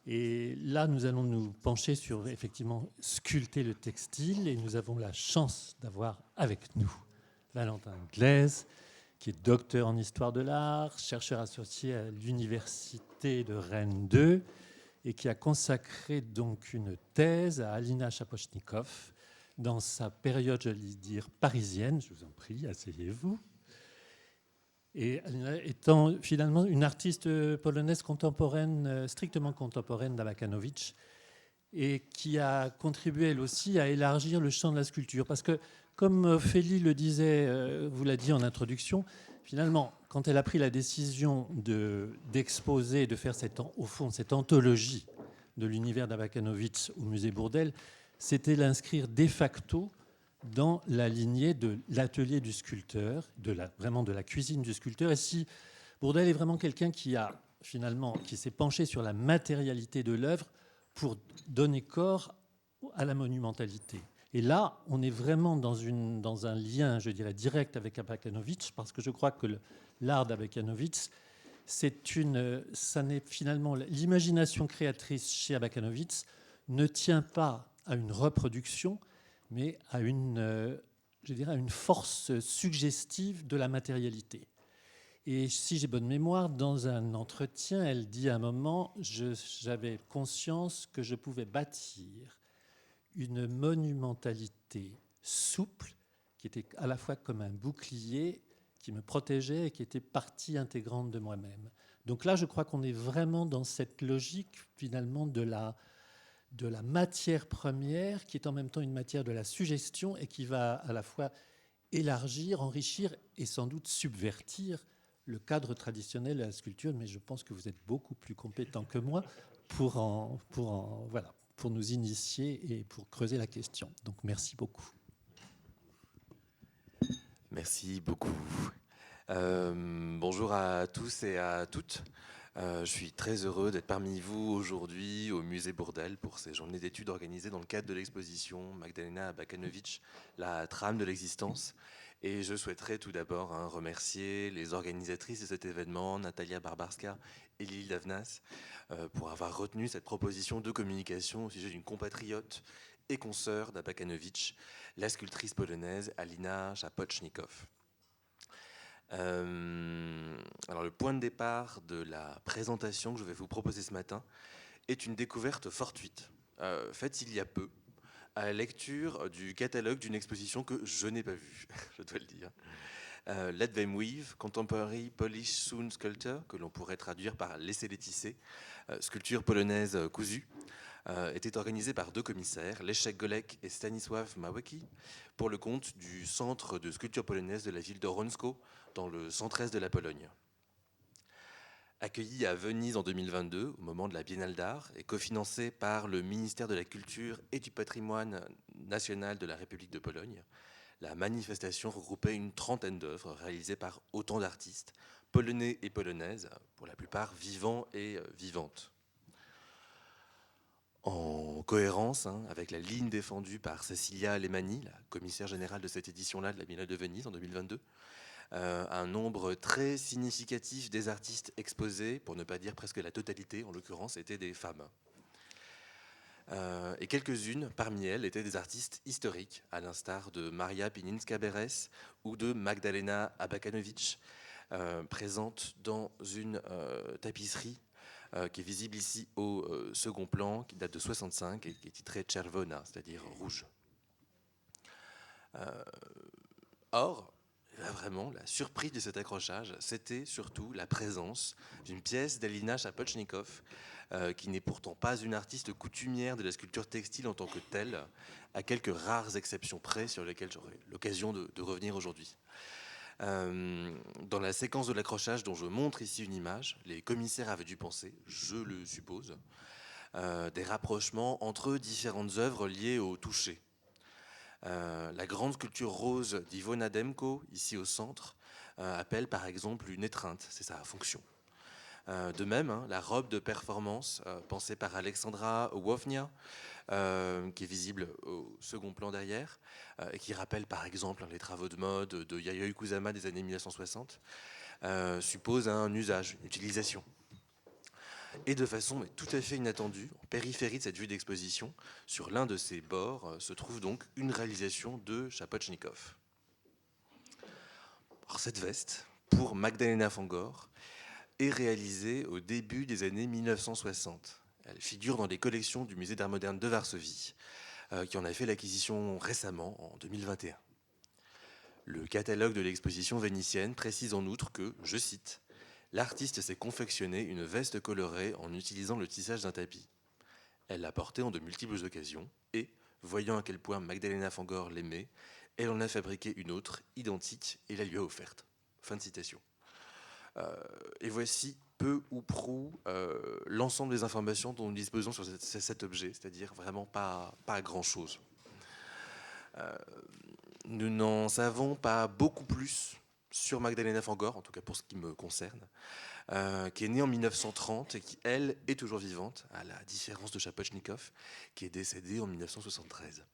Et là, nous allons nous pencher sur, effectivement, sculpter le textile. Et nous avons la chance d'avoir avec nous Valentin Glaise, qui est docteur en histoire de l'art, chercheur associé à l'université de Rennes 2, et qui a consacré donc une thèse à Alina Shapochnikov dans sa période, j'allais dire, parisienne. Je vous en prie, asseyez-vous. Et Alina étant finalement une artiste polonaise contemporaine, strictement contemporaine d'Abakanowicz, et qui a contribué elle aussi à élargir le champ de la sculpture. Parce que, comme Ophélie le disait, vous l'a dit en introduction, finalement, quand elle a pris la décision d'exposer, de faire au fond cette anthologie de l'univers d'Abakanowicz au musée Bourdelle, c'était l'inscrire de facto dans la lignée de l'atelier du sculpteur, vraiment de la cuisine du sculpteur. Et si Bourdelle est vraiment quelqu'un qui s'est penché sur la matérialité de l'œuvre pour donner corps à la monumentalité. Et là, on est vraiment dans un lien, je dirais, direct avec Abakanowicz, parce que je crois que l'art d'Abakanowicz, ça n'est finalement l'imagination créatrice chez Abakanowicz ne tient pas à une reproduction, mais à je dirais, une force suggestive de la matérialité. Et si j'ai bonne mémoire, dans un entretien, elle dit à un moment, j'avais conscience que je pouvais bâtir une monumentalité souple, qui était à la fois comme un bouclier qui me protégeait et qui était partie intégrante de moi-même. Donc là, je crois qu'on est vraiment dans cette logique, finalement, de la matière première, qui est en même temps une matière de la suggestion et qui va à la fois élargir, enrichir et sans doute subvertir le cadre traditionnel de la sculpture. Mais je pense que vous êtes beaucoup plus compétent que moi pour nous initier et pour creuser la question. Donc merci beaucoup. Merci beaucoup. Bonjour à tous et à toutes. Je suis très heureux d'être parmi vous aujourd'hui au musée Bourdelle pour ces journées d'études organisées dans le cadre de l'exposition Magdalena Abakanowicz, la trame de l'existence. Et je souhaiterais tout d'abord remercier les organisatrices de cet événement, Natalia Barbarska et Lily Davnas, pour avoir retenu cette proposition de communication au sujet d'une compatriote et consoeur d'Abakanowicz, la sculptrice polonaise Alina Shapochnikov. Alors le point de départ de la présentation que je vais vous proposer ce matin est une découverte fortuite, faite il y a peu, à la lecture du catalogue d'une exposition que je n'ai pas vue, je dois le dire. Let Them Weave, Contemporary Polish Soon Sculpture, que l'on pourrait traduire par Laissez-les tisser, sculpture polonaise cousue, était organisée par deux commissaires, Leszek Golek et Stanisław Małecki, pour le compte du Centre de sculpture polonaise de la ville de Wronsko, dans le centre-est de la Pologne. Accueilli à Venise en 2022, au moment de la Biennale d'art, et cofinancé par le ministère de la Culture et du Patrimoine national de la République de Pologne, la manifestation regroupait une trentaine d'œuvres réalisées par autant d'artistes, polonais et polonaises, pour la plupart vivants et vivantes. En cohérence avec la ligne défendue par Cecilia Alemani, la commissaire générale de cette édition-là de la Biennale de Venise en 2022, un nombre très significatif des artistes exposés, pour ne pas dire presque la totalité en l'occurrence, étaient des femmes. Et quelques-unes parmi elles étaient des artistes historiques, à l'instar de Maria Pininska-Beres ou de Magdalena Abakanowicz, présente dans une tapisserie qui est visible ici au second plan, qui date de 65 et qui est titrée Czerwona, c'est-à-dire rouge. Or, là, vraiment, la surprise de cet accrochage, c'était surtout la présence d'une pièce d'Alina Shapochnikov, qui n'est pourtant pas une artiste coutumière de la sculpture textile en tant que telle, à quelques rares exceptions près sur lesquelles j'aurai l'occasion de revenir aujourd'hui. Dans la séquence de l'accrochage dont je montre ici une image, les commissaires avaient dû penser, je le suppose, des rapprochements entre différentes œuvres liées au toucher. La grande sculpture rose d'Ivona Demko, ici au centre, appelle par exemple une étreinte, c'est sa fonction. De même, la robe de performance pensée par Alexandra Wofnia, qui est visible au second plan derrière, et qui rappelle par exemple les travaux de mode de Yayoi Kusama des années 1960, suppose un usage, une utilisation. Et de façon tout à fait inattendue, en périphérie de cette vue d'exposition, sur l'un de ses bords, se trouve donc une réalisation de Chapochnikov. Alors, cette veste, pour Magdalena Fangor, est réalisée au début des années 1960. Elle figure dans les collections du Musée d'Art moderne de Varsovie, qui en a fait l'acquisition récemment, en 2021. Le catalogue de l'exposition vénitienne précise en outre que, je cite, « L'artiste s'est confectionné une veste colorée en utilisant le tissage d'un tapis. Elle l'a portée en de multiples occasions et, voyant à quel point Magdalena Fangor l'aimait, elle en a fabriqué une autre, identique, et la lui a offerte. » Fin de citation. Et voici peu ou prou l'ensemble des informations dont nous disposons sur cet objet, c'est-à-dire vraiment pas grand-chose. Nous n'en savons pas beaucoup plus sur Magdalena Fangor, en tout cas pour ce qui me concerne, qui est née en 1930 et qui, elle, est toujours vivante, à la différence de Chapochnikov, qui est décédé en 1973.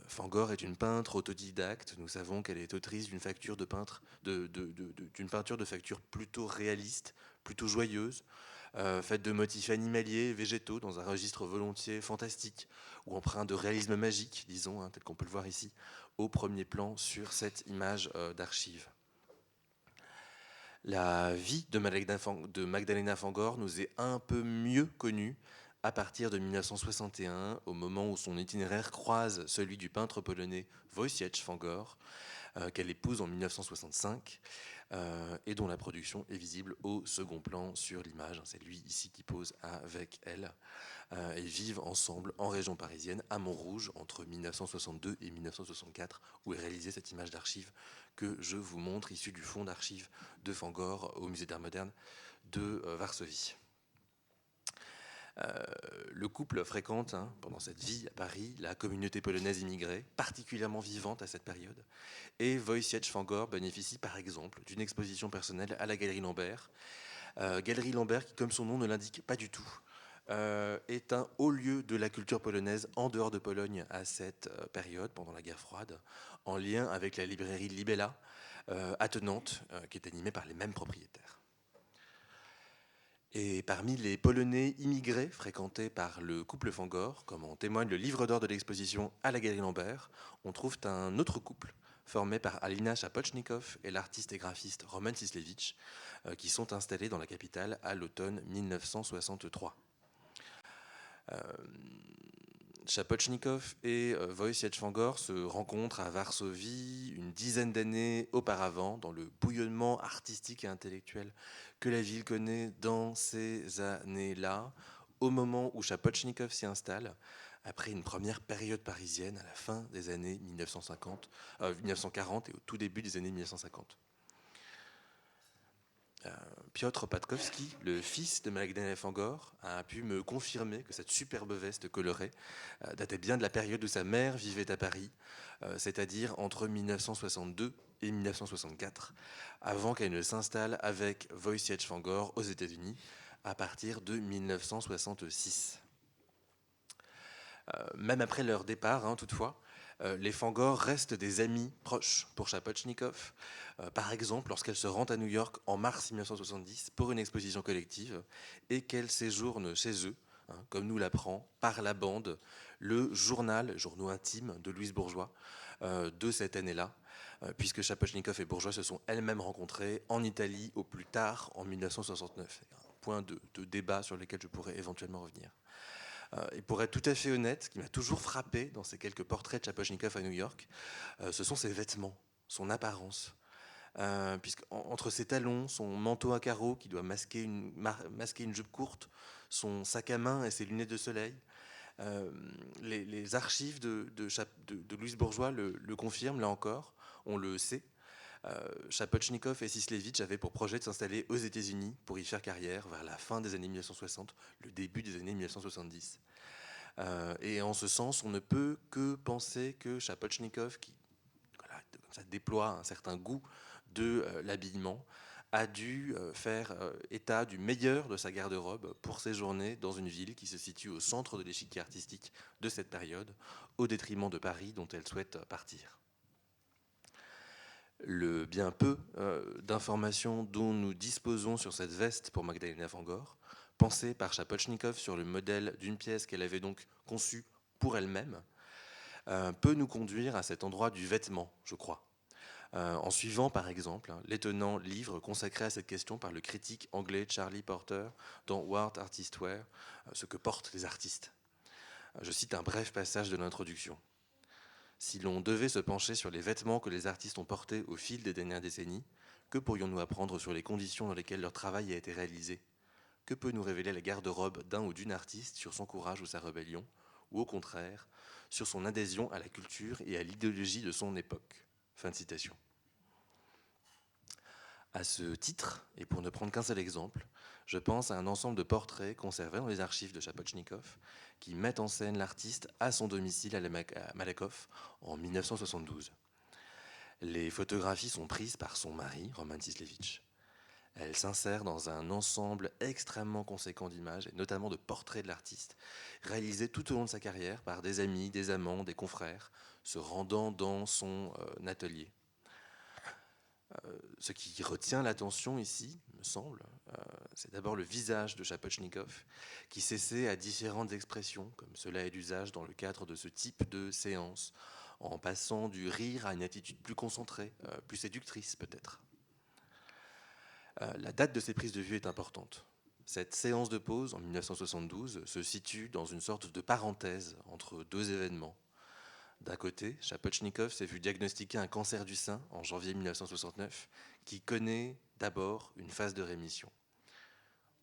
Fangor est une peintre autodidacte. Nous savons qu'elle est autrice d'une facture de peintre, d'une peinture de facture plutôt réaliste, plutôt joyeuse, faite de motifs animaliers, végétaux, dans un registre volontiers fantastique, ou empreint de réalisme magique, disons, tel qu'on peut le voir ici, au premier plan sur cette image d'archive. La vie de Magdalena Fangor nous est un peu mieux connue à partir de 1961, au moment où son itinéraire croise celui du peintre polonais Wojciech Fangor, qu'elle épouse en 1965, et dont la production est visible au second plan sur l'image. C'est lui ici qui pose avec elle. Ils vivent ensemble en région parisienne, à Montrouge, entre 1962 et 1964, où est réalisée cette image d'archive que je vous montre, issue du fonds d'archives de Fangor au Musée d'Art moderne de Varsovie. Le couple fréquente, pendant cette vie à Paris, la communauté polonaise immigrée, particulièrement vivante à cette période. Et Wojciech Fangor bénéficie par exemple d'une exposition personnelle à la Galerie Lambert. Galerie Lambert qui, comme son nom ne l'indique pas du tout, est un haut lieu de la culture polonaise en dehors de Pologne à cette période, pendant la guerre froide, en lien avec la librairie Libella, attenante, qui est animée par les mêmes propriétaires. Et parmi les Polonais immigrés fréquentés par le couple Fangor, comme en témoigne le livre d'or de l'exposition à la Galerie Lambert, on trouve un autre couple formé par Alina Chapochnikov et l'artiste et graphiste Roman Sislevich, qui sont installés dans la capitale à l'automne 1963. Chapochnikov et Wojciech Fangor se rencontrent à Varsovie une dizaine d'années auparavant, dans le bouillonnement artistique et intellectuel que la ville connaît dans ces années-là, au moment où Chapochnikov s'y installe, après une première période parisienne à la fin des années 1940 et au tout début des années 1950. Piotr Patkowski, le fils de Magdalena Fangor, a pu me confirmer que cette superbe veste colorée datait bien de la période où sa mère vivait à Paris, c'est-à-dire entre 1962 et 1964, avant qu'elle ne s'installe avec Wojciech Fangor aux États-Unis à partir de 1966. Même après leur départ, toutefois, les Fangor restent des amis proches pour Chapochnikov. Par exemple, lorsqu'elle se rend à New York en mars 1970 pour une exposition collective et qu'elle séjourne chez eux, comme nous l'apprend par la bande le journaux intime de Louise Bourgeois de cette année-là, puisque Chapochnikov et Bourgeois se sont elles-mêmes rencontrées en Italie au plus tard en 1969. C'est un point de débat sur lequel je pourrais éventuellement revenir. Et pour être tout à fait honnête, ce qui m'a toujours frappé dans ces quelques portraits de Chapochnikov à New York, ce sont ses vêtements, son apparence. Puisqu'entre ses talons, son manteau à carreaux qui doit masquer une jupe courte, son sac à main et ses lunettes de soleil, les archives de Louise Bourgeois le confirment, là encore, on le sait. Chapochnikov et Sislevich avaient pour projet de s'installer aux États-Unis pour y faire carrière vers la fin des années 1960, le début des années 1970. Et en ce sens, on ne peut que penser que Chapochnikov, qui comme ça, déploie un certain goût de l'habillement, a dû faire état du meilleur de sa garde-robe pour séjourner dans une ville qui se situe au centre de l'échiquier artistique de cette période, au détriment de Paris dont elle souhaite partir. Le bien peu d'informations dont nous disposons sur cette veste pour Magdalena Fangor pensée par Chapotchnikov sur le modèle d'une pièce qu'elle avait donc conçue pour elle-même, peut nous conduire à cet endroit du vêtement, je crois. En suivant par exemple l'étonnant livre consacré à cette question par le critique anglais Charlie Porter dans What Artists Wear, ce que portent les artistes. Je cite un bref passage de l'introduction. Si l'on devait se pencher sur les vêtements que les artistes ont portés au fil des dernières décennies, que pourrions-nous apprendre sur les conditions dans lesquelles leur travail a été réalisé? Que peut nous révéler la garde-robe d'un ou d'une artiste sur son courage ou sa rébellion, ou au contraire, sur son adhésion à la culture et à l'idéologie de son époque? Fin de citation. À ce titre, et pour ne prendre qu'un seul exemple, je pense à un ensemble de portraits conservés dans les archives de Chapotchnikov qui mettent en scène l'artiste à son domicile à Malakoff en 1972. Les photographies sont prises par son mari, Roman Tislevitch. Elles s'insèrent dans un ensemble extrêmement conséquent d'images, et notamment de portraits de l'artiste, réalisés tout au long de sa carrière par des amis, des amants, des confrères, se rendant dans son atelier. Ce qui retient l'attention ici, me semble, c'est d'abord le visage de Chapotchnikov, qui s'essaie à différentes expressions, comme cela est d'usage dans le cadre de ce type de séance, en passant du rire à une attitude plus concentrée, plus séductrice peut-être. La date de ces prises de vue est importante. Cette séance de pause, en 1972, se situe dans une sorte de parenthèse entre deux événements. D'un côté, Chapotchnikov s'est vu diagnostiquer un cancer du sein en janvier 1969, qui connaît d'abord une phase de rémission.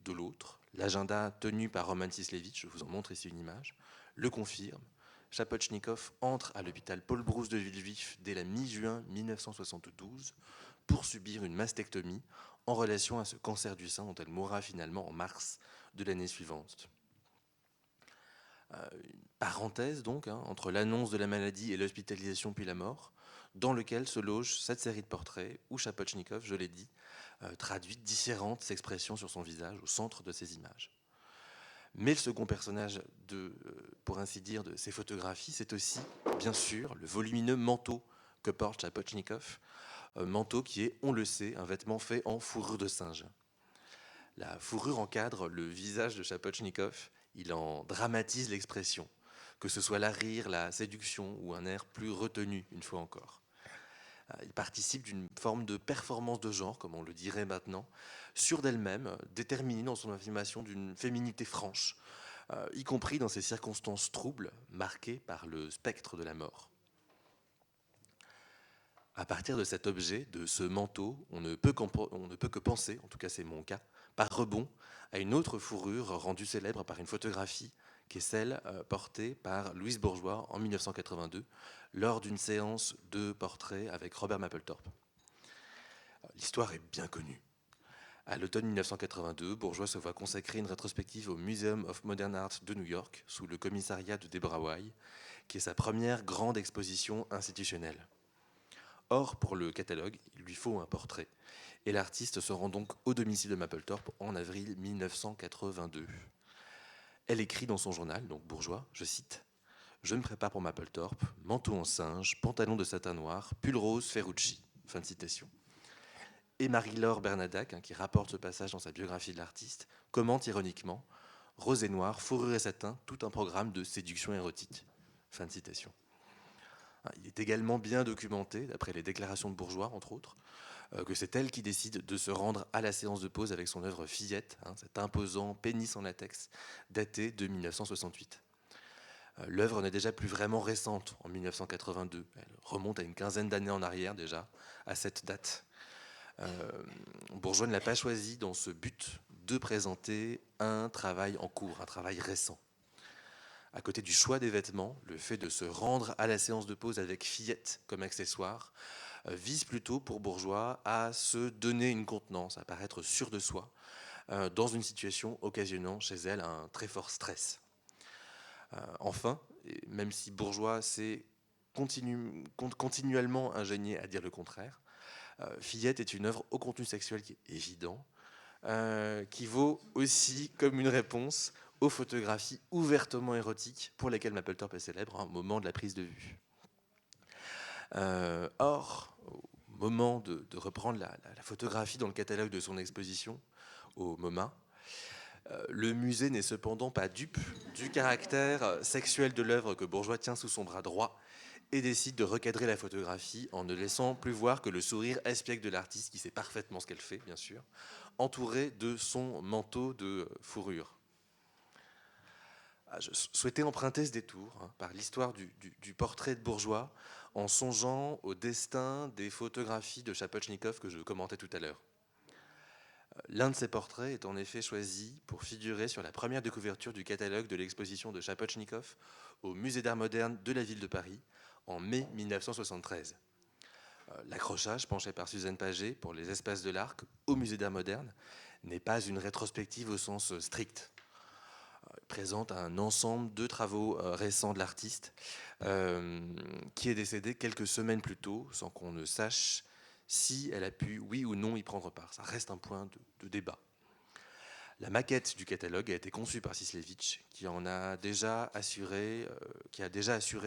De l'autre, l'agenda tenu par Roman Tislevitch, je vous en montre ici une image, le confirme. Chapotchnikov entre à l'hôpital Paul Brousse de Villejuif dès la mi-juin 1972 pour subir une mastectomie en relation à ce cancer du sein dont elle mourra finalement en mars de l'année suivante. Une parenthèse donc entre l'annonce de la maladie et l'hospitalisation puis la mort, dans lequel se loge cette série de portraits où Chapotchnikov, je l'ai dit, traduit différentes expressions sur son visage au centre de ces images. Mais le second personnage, pour ainsi dire, de ces photographies, c'est aussi, bien sûr, le volumineux manteau que porte Chapotchnikov, manteau qui est, on le sait, un vêtement fait en fourrure de singe. La fourrure encadre le visage de Chapotchnikov, il en dramatise l'expression, que ce soit la rire, la séduction ou un air plus retenu, une fois encore. Il participe d'une forme de performance de genre, comme on le dirait maintenant, sûre d'elle-même, déterminée dans son affirmation d'une féminité franche, y compris dans ces circonstances troubles marquées par le spectre de la mort. À partir de cet objet, de ce manteau, on ne peut que penser, en tout cas c'est mon cas, par rebond, à une autre fourrure rendue célèbre par une photographie qui est celle portée par Louise Bourgeois en 1982 lors d'une séance de portraits avec Robert Mapplethorpe. L'histoire est bien connue. À l'automne 1982, Bourgeois se voit consacrer une rétrospective au Museum of Modern Art de New York sous le commissariat de Deborah Wye, qui est sa première grande exposition institutionnelle. Or, pour le catalogue, il lui faut un portrait. Et l'artiste se rend donc au domicile de Mapplethorpe en avril 1982. Elle écrit dans son journal, donc Bourgeois, je cite, « Je me prépare pour Mapplethorpe, manteau en singe, pantalon de satin noir, pull rose Ferrucci. » Fin de citation. Et Marie-Laure Bernadac, qui rapporte ce passage dans sa biographie de l'artiste, commente ironiquement « Rose et noir, fourrure et satin, tout un programme de séduction érotique. » Fin de citation. Il est également bien documenté, d'après les déclarations de Bourgeois, entre autres, que c'est elle qui décide de se rendre à la séance de pause avec son œuvre Fillette, cet imposant pénis en latex daté de 1968. L'œuvre n'est déjà plus vraiment récente, en 1982. Elle remonte à une quinzaine d'années en arrière déjà, à cette date. Bourgeois ne l'a pas choisi dans ce but de présenter un travail en cours, un travail récent. À côté du choix des vêtements, le fait de se rendre à la séance de pause avec Fillette comme accessoire vise plutôt pour Bourgeois à se donner une contenance, à paraître sûr de soi, dans une situation occasionnant chez elle un très fort stress. Enfin, même si Bourgeois s'est continuellement ingénié à dire le contraire, Fillette est une œuvre au contenu sexuel qui est évident, qui vaut aussi comme une réponse aux photographies ouvertement érotiques pour lesquelles Mapplethorpe est célèbre au moment de la prise de vue. Or, au moment de reprendre la photographie dans le catalogue de son exposition au MoMA, Le musée n'est cependant pas dupe du caractère sexuel de l'œuvre que Bourgeois tient sous son bras droit et décide de recadrer la photographie en ne laissant plus voir que le sourire espiègle de l'artiste, qui sait parfaitement ce qu'elle fait, bien sûr, entouré de son manteau de fourrure. Je souhaitais emprunter ce détour par l'histoire du portrait de Bourgeois en songeant au destin des photographies de Chapotchnikov que je commentais tout à l'heure. L'un de ces portraits est en effet choisi pour figurer sur la première de couverture du catalogue de l'exposition de Chapotchnikov au Musée d'Art moderne de la ville de Paris en mai 1973. L'accrochage penché par Suzanne Paget pour les espaces de l'Arc au Musée d'Art moderne n'est pas une rétrospective au sens strict. Il présente un ensemble de travaux récents de l'artiste qui est décédée quelques semaines plus tôt sans qu'on ne sache si elle a pu, oui ou non, y prendre part. Ça reste un point de débat. La maquette du catalogue a été conçue par Sislevitch, qui a déjà assuré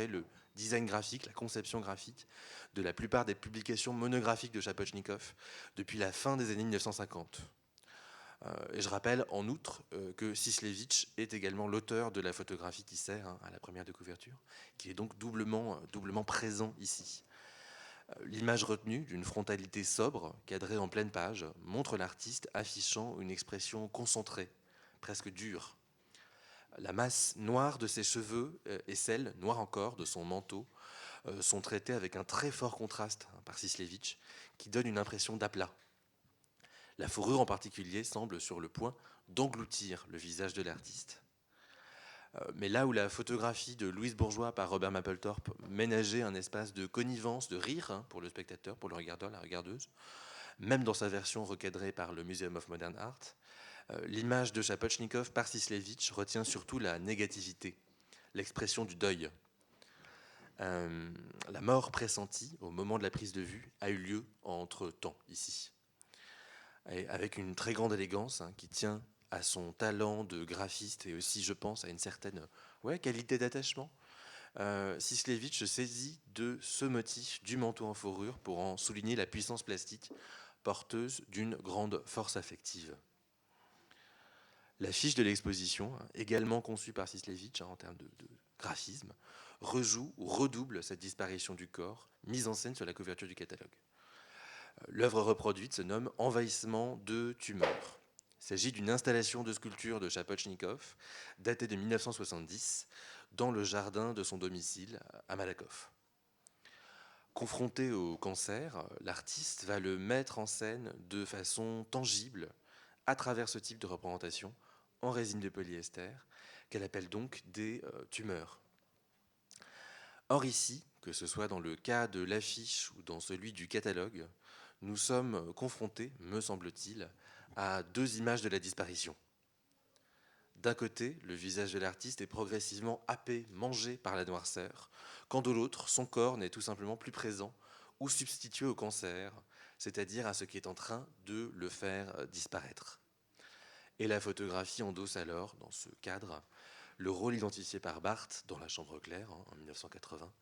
le design graphique, la conception graphique de la plupart des publications monographiques de Chapotchnikov depuis la fin des années 1950. Et je rappelle en outre que Sislevitch est également l'auteur de la photographie qui sert à la première de couverture, qui est donc doublement présent ici. L'image retenue, d'une frontalité sobre, cadrée en pleine page, montre l'artiste affichant une expression concentrée, presque dure. La masse noire de ses cheveux et celle, noire encore, de son manteau sont traitées avec un très fort contraste par Sislevitch, qui donne une impression d'aplat. La fourrure en particulier semble sur le point d'engloutir le visage de l'artiste. Mais là où la photographie de Louise Bourgeois par Robert Mapplethorpe ménageait un espace de connivence, de rire pour le spectateur, pour le regardeur, la regardeuse, même dans sa version recadrée par le Museum of Modern Art, l'image de Chapotchnikov par Sislevitch retient surtout la négativité, l'expression du deuil. La mort pressentie au moment de la prise de vue a eu lieu entre-temps ici. Et avec une très grande élégance qui tient à son talent de graphiste et aussi, je pense, à une certaine qualité d'attachement. Sislevitch se saisit de ce motif du manteau en fourrure pour en souligner la puissance plastique porteuse d'une grande force affective. La fiche de l'exposition, également conçue par Sislevitch en termes de graphisme, rejoue ou redouble cette disparition du corps mise en scène sur la couverture du catalogue. L'œuvre reproduite se nomme « Envahissement de tumeurs ». Il s'agit d'une installation de sculpture de Chapotchnikov, datée de 1970, dans le jardin de son domicile à Malakoff. Confronté au cancer, l'artiste va le mettre en scène de façon tangible à travers ce type de représentation en résine de polyester, qu'elle appelle donc des tumeurs. Or ici, que ce soit dans le cas de l'affiche ou dans celui du catalogue, nous sommes confrontés, me semble-t-il, à deux images de la disparition. D'un côté, le visage de l'artiste est progressivement happé, mangé par la noirceur, quand de l'autre, son corps n'est tout simplement plus présent ou substitué au cancer, c'est-à-dire à ce qui est en train de le faire disparaître. Et la photographie endosse alors, dans ce cadre, le rôle identifié par Barthes dans La Chambre claire en 1980.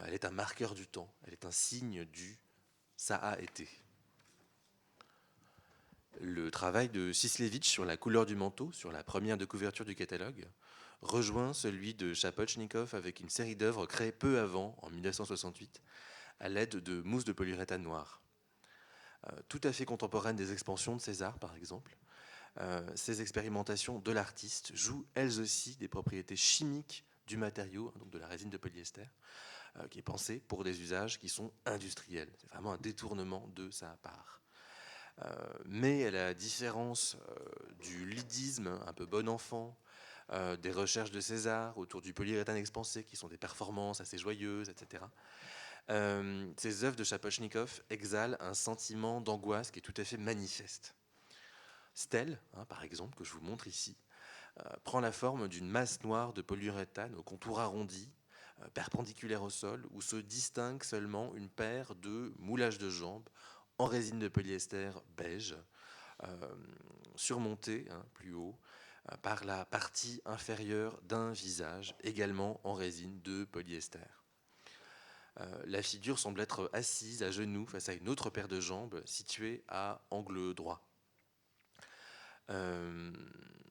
Elle est un marqueur du temps, elle est un signe du « ça a été ». Le travail de Sislevitch sur la couleur du manteau, sur la première de couverture du catalogue, rejoint celui de Chapotchnikov avec une série d'œuvres créées peu avant, en 1968, à l'aide de mousse de polyuréthane noir. Tout à fait contemporaine des expansions de César, par exemple, ces expérimentations de l'artiste jouent elles aussi des propriétés chimiques du matériau, donc de la résine de polyester, qui est pensée pour des usages qui sont industriels. C'est vraiment un détournement de sa part. Mais à la différence du lidisme un peu bon enfant, des recherches de César autour du polyuréthane expansé, qui sont des performances assez joyeuses, etc., ces œuvres de Chapotchnikov exhalent un sentiment d'angoisse qui est tout à fait manifeste. Stèle, par exemple, que je vous montre ici, prend la forme d'une masse noire de polyuréthane au contour arrondi, perpendiculaire au sol, où se distingue seulement une paire de moulages de jambes en résine de polyester beige, surmontée plus haut par la partie inférieure d'un visage, également en résine de polyester. La figure semble être assise à genoux face à une autre paire de jambes située à angle droit. euh,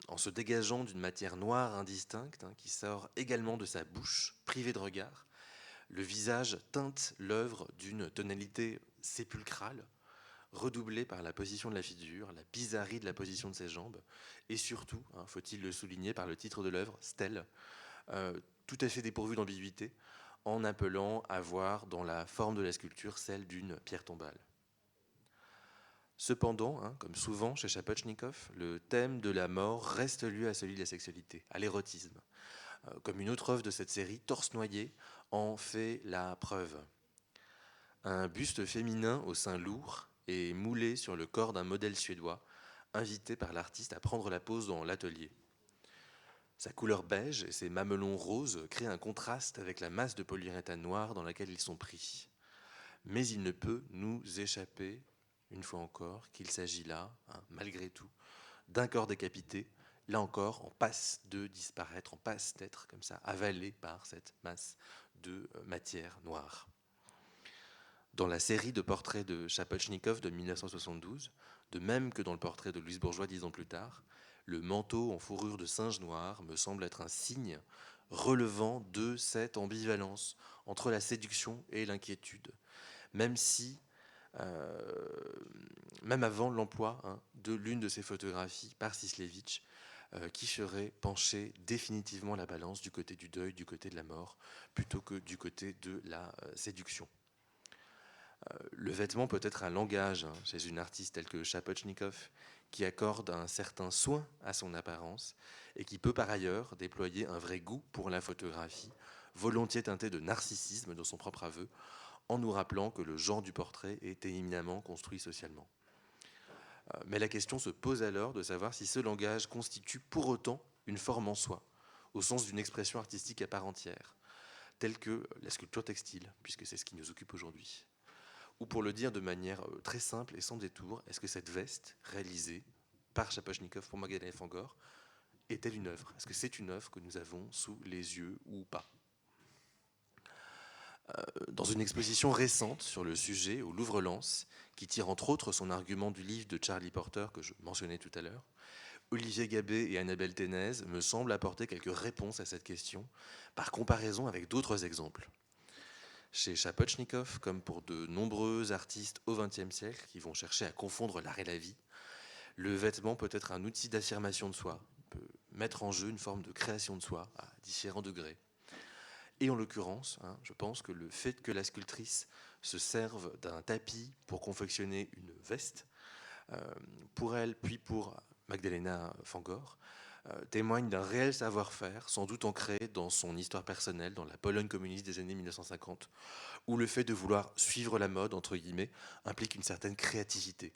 en se dégageant d'une matière noire indistincte qui sort également de sa bouche, privée de regard. Le visage teinte l'œuvre d'une tonalité sépulcrale, redoublée par la position de la figure, la bizarrerie de la position de ses jambes, et surtout, faut-il le souligner, par le titre de l'œuvre, Stèle, tout à fait dépourvu d'ambiguïté, en appelant à voir dans la forme de la sculpture celle d'une pierre tombale. Cependant, comme souvent chez Chapotchnikov, le thème de la mort reste lié à celui de la sexualité, à l'érotisme. Comme une autre œuvre de cette série, Torse noyé, en fait la preuve. Un buste féminin au sein lourd est moulé sur le corps d'un modèle suédois, invité par l'artiste à prendre la pose dans l'atelier. Sa couleur beige et ses mamelons roses créent un contraste avec la masse de polyuréthane noir dans laquelle ils sont pris. Mais il ne peut nous échapper, une fois encore, qu'il s'agit là, malgré tout, d'un corps décapité, là encore, en passe de disparaître, en passe d'être comme ça, avalé par cette masse de matière noire. Dans la série de portraits de Chapotchnikov de 1972, de même que dans le portrait de Louise Bourgeois 10 ans plus tard, le manteau en fourrure de singe noir me semble être un signe relevant de cette ambivalence entre la séduction et l'inquiétude, même si, même avant l'emploi de l'une de ces photographies par Sislevitch, qui ferait pencher définitivement la balance du côté du deuil, du côté de la mort, plutôt que du côté de la séduction. Le vêtement peut être un langage chez une artiste telle que Chapotchnikov, qui accorde un certain soin à son apparence et qui peut par ailleurs déployer un vrai goût pour la photographie, volontiers teinté de narcissisme dans son propre aveu, en nous rappelant que le genre du portrait est éminemment construit socialement. Mais la question se pose alors de savoir si ce langage constitue pour autant une forme en soi, au sens d'une expression artistique à part entière, telle que la sculpture textile, puisque c'est ce qui nous occupe aujourd'hui. Ou pour le dire de manière très simple et sans détour, est-ce que cette veste réalisée par Chapotchnikov pour Magdalena Fangor est-elle une œuvre? Est-ce que c'est une œuvre que nous avons sous les yeux ou pas? Dans une exposition récente sur le sujet au Louvre-Lens, qui tire entre autres son argument du livre de Charlie Porter que je mentionnais tout à l'heure, Olivier Gabet et Annabelle Ténez me semblent apporter quelques réponses à cette question par comparaison avec d'autres exemples. Chez Chapotchnikov, comme pour de nombreux artistes au XXe siècle qui vont chercher à confondre l'art et la vie, le vêtement peut être un outil d'affirmation de soi, peut mettre en jeu une forme de création de soi à différents degrés. Et en l'occurrence, je pense que le fait que la sculptrice se serve d'un tapis pour confectionner une veste, pour elle, puis pour Magdalena Fangor, témoigne d'un réel savoir-faire, sans doute ancré dans son histoire personnelle, dans la Pologne communiste des années 1950, où le fait de vouloir suivre la mode, entre guillemets, implique une certaine créativité.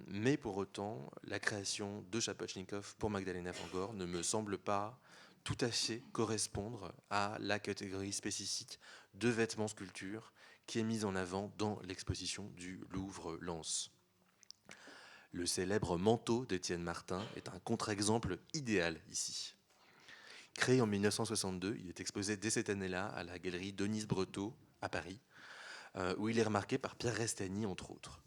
Mais pour autant, la création de Chapotchnikov pour Magdalena Fangor ne me semble pas tout à fait correspondre à la catégorie spécifique de vêtements sculpture qui est mise en avant dans l'exposition du Louvre-Lens. Le célèbre manteau d'Étienne Martin est un contre-exemple idéal ici. Créé en 1962, il est exposé dès cette année-là à la galerie Denise Breteau à Paris, où il est remarqué par Pierre Restany, entre autres.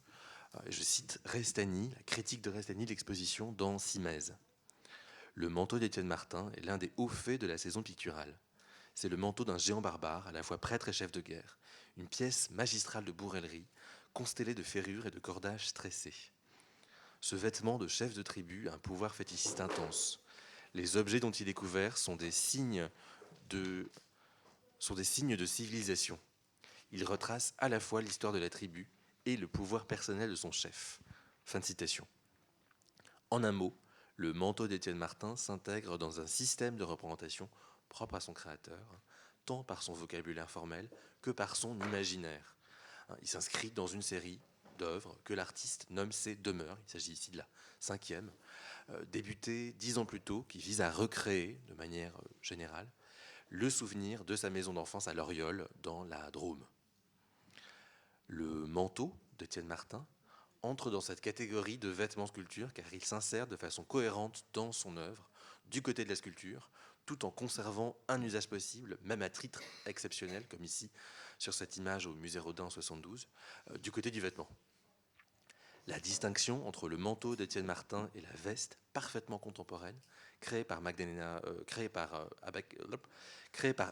Je cite Restany, la critique de Restany de l'exposition dans Simèse. Le manteau d'Étienne Martin est l'un des hauts faits de la saison picturale. C'est le manteau d'un géant barbare, à la fois prêtre et chef de guerre, une pièce magistrale de bourrellerie, constellée de ferrures et de cordages stressés. Ce vêtement de chef de tribu a un pouvoir fétichiste intense. Les objets dont il est couvert sont des signes de civilisation. Il retrace à la fois l'histoire de la tribu et le pouvoir personnel de son chef. Fin de citation. En un mot, le manteau d'Étienne Martin s'intègre dans un système de représentation propre à son créateur, tant par son vocabulaire formel que par son imaginaire. Il s'inscrit dans une série d'œuvres que l'artiste nomme ses demeures. Il s'agit ici de la 5e, débutée 10 ans plus tôt, qui vise à recréer de manière générale le souvenir de sa maison d'enfance à Loriol, dans la Drôme. Le manteau d'Étienne Martin entre dans cette catégorie de vêtements sculpture car il s'insère de façon cohérente dans son œuvre, du côté de la sculpture, tout en conservant un usage possible, même à titre exceptionnel, comme ici sur cette image au musée Rodin en 72, du côté du vêtement. La distinction entre le manteau d'Étienne Martin et la veste parfaitement contemporaine, créée par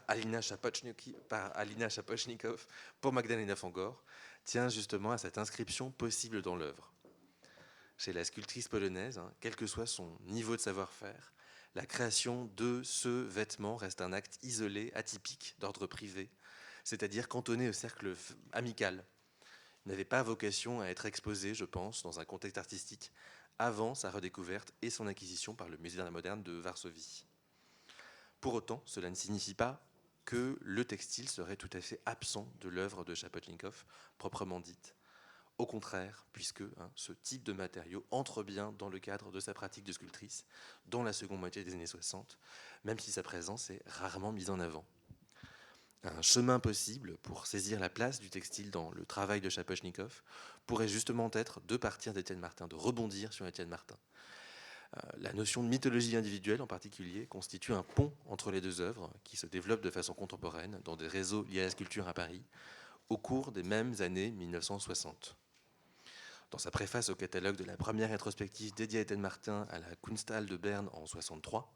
Alina Shapochnikov pour Magdalena Fangor, tient justement à cette inscription possible dans l'œuvre. Chez la sculptrice polonaise, quel que soit son niveau de savoir-faire, la création de ce vêtement reste un acte isolé, atypique, d'ordre privé, c'est-à-dire cantonné au cercle amical. Il n'avait pas vocation à être exposé, je pense, dans un contexte artistique, avant sa redécouverte et son acquisition par le Musée d'art moderne de Varsovie. Pour autant, cela ne signifie pas que le textile serait tout à fait absent de l'œuvre de Shapochnikov, proprement dite. Au contraire, puisque ce type de matériau entre bien dans le cadre de sa pratique de sculptrice dans la seconde moitié des années 60, même si sa présence est rarement mise en avant. Un chemin possible pour saisir la place du textile dans le travail de Shapochnikov pourrait justement être de partir d'Étienne Martin, de rebondir sur Étienne Martin. La notion de mythologie individuelle en particulier constitue un pont entre les deux œuvres qui se développent de façon contemporaine dans des réseaux liés à la sculpture à Paris au cours des mêmes années 1960. Dans sa préface au catalogue de la première rétrospective dédiée à Étienne Martin à la Kunsthalle de Berne en 1963,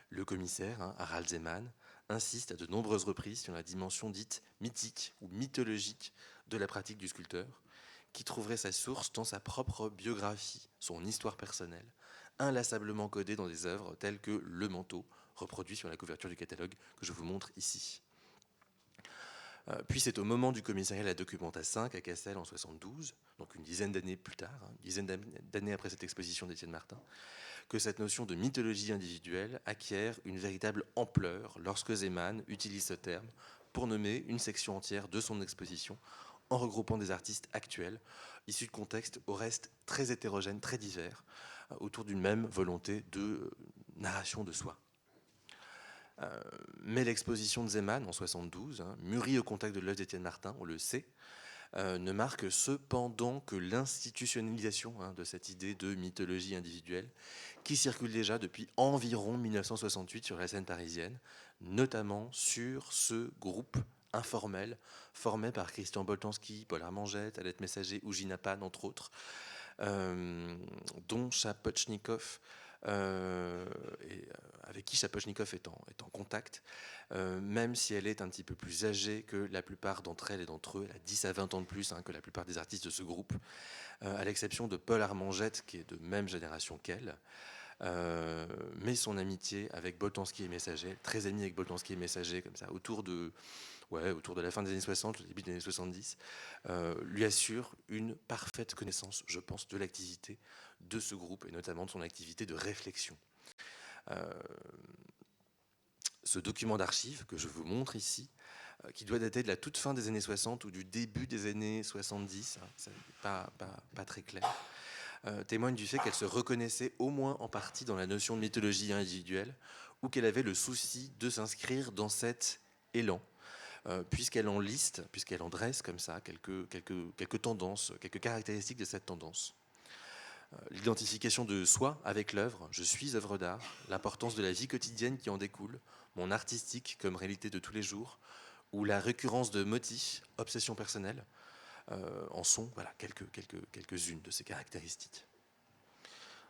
le commissaire, Harald Zeman, insiste à de nombreuses reprises sur la dimension dite mythique ou mythologique de la pratique du sculpteur, qui trouverait sa source dans sa propre biographie, son histoire personnelle, inlassablement codée dans des œuvres telles que Le Manteau, reproduit sur la couverture du catalogue que je vous montre ici. Puis c'est au moment du commissariat à la Documenta 5 à Cassel en 72, donc une dizaine d'années plus tard, une dizaine d'années après cette exposition d'Étienne Martin, que cette notion de mythologie individuelle acquiert une véritable ampleur lorsque Zeman utilise ce terme pour nommer une section entière de son exposition en regroupant des artistes actuels, issus de contextes au reste très hétérogènes, très divers, autour d'une même volonté de narration de soi. Mais l'exposition de Zeman en 72, mûrie au contact de l'œuvre d'Étienne Martin, on le sait, ne marque cependant que l'institutionnalisation de cette idée de mythologie individuelle qui circule déjà depuis environ 1968 sur la scène parisienne, notamment sur ce groupe informel formé par Christian Boltanski, Paul Armangette, Alette Messager ou Gina Pan, entre autres, dont Shapochnikov avec qui Shapochnikov est en contact, même si elle est un petit peu plus âgée que la plupart d'entre elles et d'entre eux. Elle a 10 à 20 ans de plus que la plupart des artistes de ce groupe, à l'exception de Paul Armangette, qui est de même génération qu'elle. Mais son amitié avec Boltanski et Messager, très amie avec Boltanski et Messager, comme ça, autour de la fin des années 60, au début des années 70, lui assure une parfaite connaissance, je pense, de l'activité de ce groupe, et notamment de son activité de réflexion. Ce document d'archives que je vous montre ici, qui doit dater de la toute fin des années 60 ou du début des années 70, c'est pas très clair, témoigne du fait qu'elle se reconnaissait au moins en partie dans la notion de mythologie individuelle, ou qu'elle avait le souci de s'inscrire dans cet élan, puisqu'elle en liste, puisqu'elle en dresse comme ça quelques tendances, quelques caractéristiques de cette tendance. L'identification de soi avec l'œuvre, je suis œuvre d'art, l'importance de la vie quotidienne qui en découle, mon artistique comme réalité de tous les jours, ou la récurrence de motifs, obsession personnelle, en sont quelques-unes de ces caractéristiques.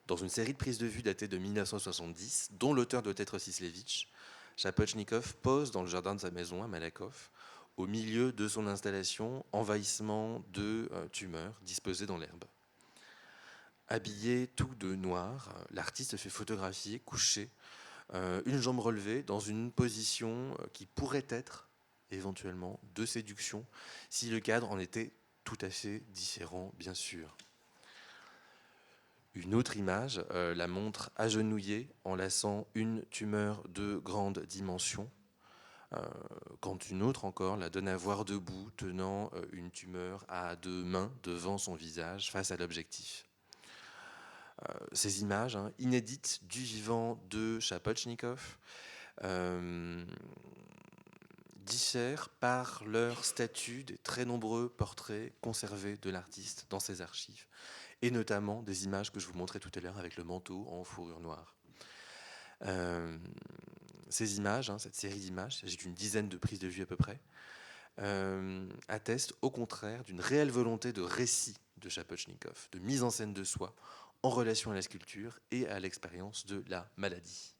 Dans une série de prises de vue datées de 1970, dont l'auteur doit être Sislevitch, Shapochnikov pose dans le jardin de sa maison à Malakoff, au milieu de son installation, envahissement de tumeurs disposées dans l'herbe. Habillé tout de noir, l'artiste se fait photographier, couché, une jambe relevée, dans une position qui pourrait être éventuellement de séduction, si le cadre en était tout à fait différent, bien sûr. Une autre image la montre agenouillée, enlaçant une tumeur de grande dimension, quand une autre encore la donne à voir debout, tenant une tumeur à deux mains devant son visage, face à l'objectif. Ces images inédites du vivant de Shapochnikov diffèrent par leur statut des très nombreux portraits conservés de l'artiste dans ses archives, et notamment des images que je vous montrais tout à l'heure avec le manteau en fourrure noire. Ces images, cette série d'images, il s'agit d'une dizaine de prises de vue à peu près, attestent au contraire d'une réelle volonté de récit de Shapochnikov, de mise en scène de soi en relation à la sculpture et à l'expérience de la maladie.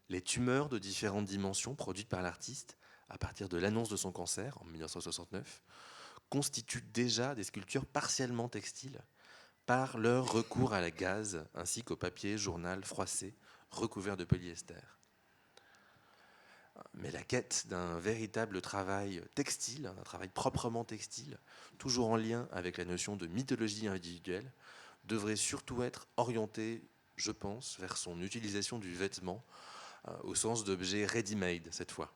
Les tumeurs de différentes dimensions produites par l'artiste à partir de l'annonce de son cancer en 1969 constituent déjà des sculptures partiellement textiles par leur recours à la gaze ainsi qu'au papier journal froissé recouvert de polyester. Mais la quête d'un véritable travail textile, un travail proprement textile, toujours en lien avec la notion de mythologie individuelle, devrait surtout être orientée, je pense, vers son utilisation du vêtement au sens d'objet ready-made cette fois.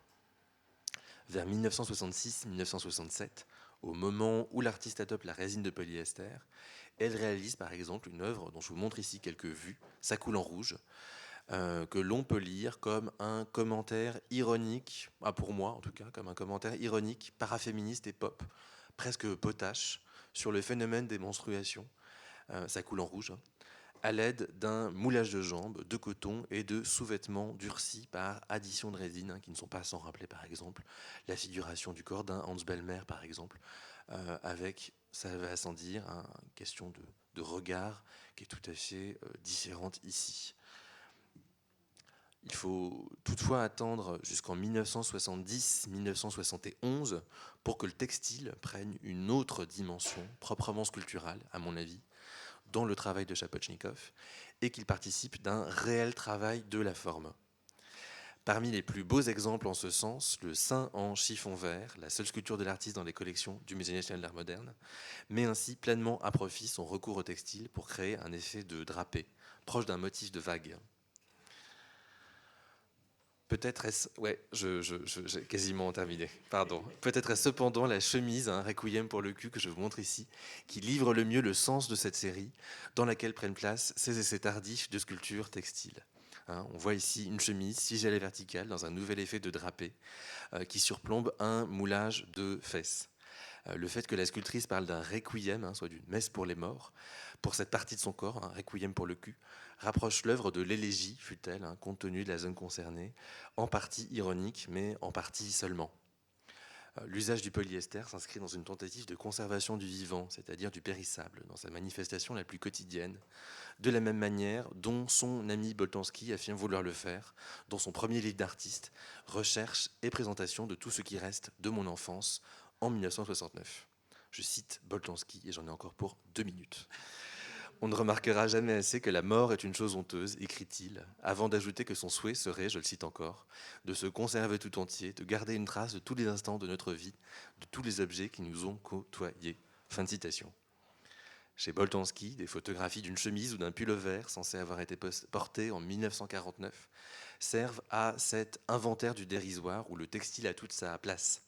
Vers 1966-1967, au moment où l'artiste adopte la résine de polyester, elle réalise par exemple une œuvre dont je vous montre ici quelques vues, Ça coule en rouge, que l'on peut lire comme un commentaire ironique, pour moi en tout cas, comme un commentaire ironique, paraféministe et pop, presque potache, sur le phénomène des menstruations, ça coule en rouge, à l'aide d'un moulage de jambes, de coton et de sous-vêtements durcis par addition de résine, qui ne sont pas sans rappeler par exemple la figuration du corps d'un Hans Bellmer par exemple, avec, ça va sans dire, une question de regard qui est tout à fait différente ici. Il faut toutefois attendre jusqu'en 1970-1971 pour que le textile prenne une autre dimension proprement sculpturale, à mon avis, dans le travail de Shapochnikov, et qu'il participe d'un réel travail de la forme. Parmi les plus beaux exemples en ce sens, le Saint en chiffon vert, la seule sculpture de l'artiste dans les collections du Musée national d'art moderne, met ainsi pleinement à profit son recours au textile pour créer un effet de drapé, proche d'un motif de vague. Peut-être est-ce... Ouais, j'ai quasiment terminé, pardon. Peut-être est-ce cependant la chemise, Requiem pour le cul, que je vous montre ici, qui livre le mieux le sens de cette série, dans laquelle prennent place ces essais tardifs de sculpture textile. On voit ici une chemise figée à la verticale dans un nouvel effet de drapé qui surplombe un moulage de fesses. Le fait que la sculptrice parle d'un requiem, soit d'une messe pour les morts, pour cette partie de son corps, requiem pour le cul, rapproche l'œuvre de l'élégie, fut-elle, compte tenu de la zone concernée, en partie ironique, mais en partie seulement. L'usage du polyester s'inscrit dans une tentative de conservation du vivant, c'est-à-dire du périssable, dans sa manifestation la plus quotidienne, de la même manière dont son ami Boltanski affirme vouloir le faire dans son premier livre d'artiste, Recherche et présentation de tout ce qui reste de mon enfance, en 1969. Je cite Boltanski et j'en ai encore pour 2 minutes. On ne remarquera jamais assez que la mort est une chose honteuse, écrit-il, avant d'ajouter que son souhait serait, je le cite encore, de se conserver tout entier, de garder une trace de tous les instants de notre vie, de tous les objets qui nous ont côtoyés. Fin de citation. Chez Boltanski, des photographies d'une chemise ou d'un pull-over censé avoir été porté en 1949 servent à cet inventaire du dérisoire où le textile a toute sa place.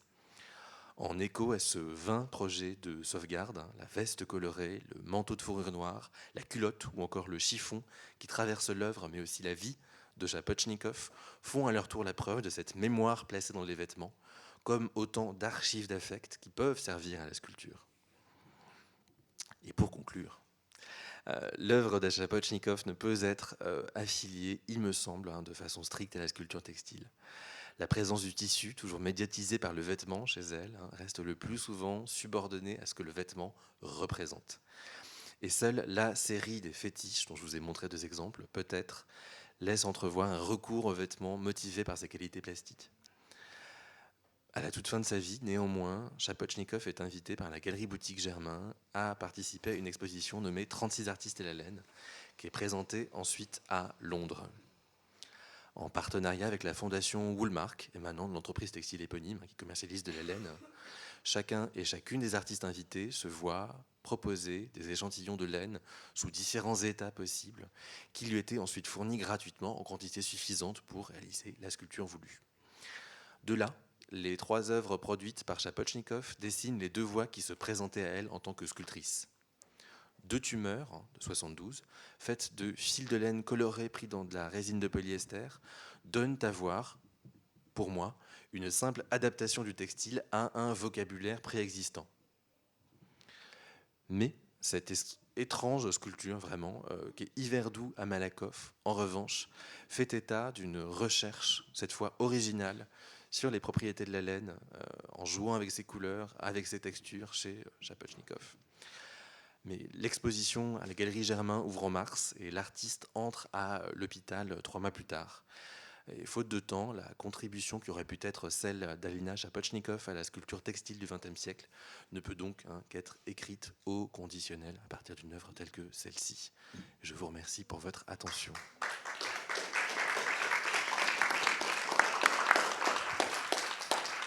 En écho à ce vain projet de sauvegarde, la veste colorée, le manteau de fourrure noire, la culotte ou encore le chiffon qui traverse l'œuvre mais aussi la vie de Shapochnikov font à leur tour la preuve de cette mémoire placée dans les vêtements comme autant d'archives d'affect qui peuvent servir à la sculpture. Et pour conclure, l'œuvre de Shapochnikov ne peut être affiliée, il me semble, de façon stricte à la sculpture textile. La présence du tissu, toujours médiatisé par le vêtement chez elle, reste le plus souvent subordonnée à ce que le vêtement représente. Et seule la série des fétiches, dont je vous ai montré 2 exemples, peut-être, laisse entrevoir un recours aux vêtements motivé par ses qualités plastiques. À la toute fin de sa vie, néanmoins, Shapochnikov est invité par la Galerie Boutique Germain à participer à une exposition nommée 36 artistes et la laine, qui est présentée ensuite à Londres, en partenariat avec la fondation Woolmark, émanant de l'entreprise textile éponyme qui commercialise de la laine. Chacun et chacune des artistes invités se voit proposer des échantillons de laine sous différents états possibles, qui lui étaient ensuite fournis gratuitement en quantité suffisante pour réaliser la sculpture voulue. De là, les 3 œuvres produites par Shapochnikov dessinent les 2 voies qui se présentaient à elle en tant que sculptrice. 2 tumeurs, de 72, faites de fils de laine colorés pris dans de la résine de polyester, donnent à voir, pour moi, une simple adaptation du textile à un vocabulaire préexistant. Mais cette étrange sculpture, vraiment, qui est Hiverdou à Malakoff, en revanche, fait état d'une recherche, cette fois originale, sur les propriétés de la laine, en jouant avec ses couleurs, avec ses textures, chez Shapochnikov. Mais l'exposition à la Galerie Germain ouvre en mars et l'artiste entre à l'hôpital 3 mois plus tard. Et faute de temps, la contribution qui aurait pu être celle d'Alina Shapotchnikov à la sculpture textile du XXe siècle ne peut donc qu'être écrite au conditionnel à partir d'une œuvre telle que celle-ci. Je vous remercie pour votre attention.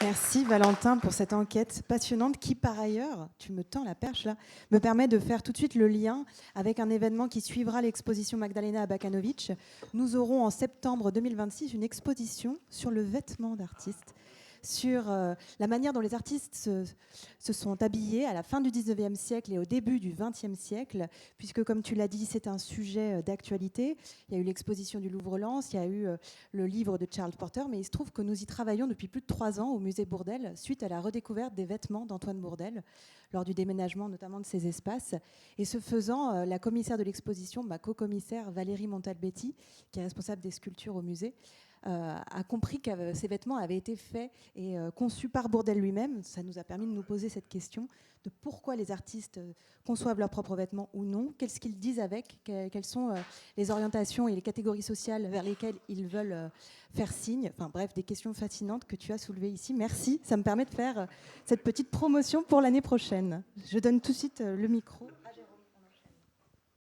Merci Valentin pour cette enquête passionnante qui, par ailleurs, tu me tends la perche là, me permet de faire tout de suite le lien avec un événement qui suivra l'exposition Magdalena Abakanowicz. Nous aurons en septembre 2026 une exposition sur le vêtement d'artistes, sur la manière dont les artistes se sont habillés à la fin du 19e siècle et au début du 20e siècle, puisque, comme tu l'as dit, c'est un sujet d'actualité. Il y a eu l'exposition du Louvre-Lens, il y a eu le livre de Charles Porter, mais il se trouve que nous y travaillons depuis plus de 3 ans au musée Bourdelle, suite à la redécouverte des vêtements d'Antoine Bourdelle, lors du déménagement notamment de ces espaces. Et ce faisant, la commissaire de l'exposition, ma co-commissaire Valérie Montalbetti, qui est responsable des sculptures au musée, a compris que ces vêtements avaient été faits et conçus par Bourdelle lui-même. Ça nous a permis de nous poser cette question de pourquoi les artistes conçoivent leurs propres vêtements ou non, qu'est-ce qu'ils disent avec, quelles sont les orientations et les catégories sociales vers lesquelles ils veulent faire signe. Enfin bref, des questions fascinantes que tu as soulevées ici. Merci, ça me permet de faire cette petite promotion pour l'année prochaine. Je donne tout de suite le micro.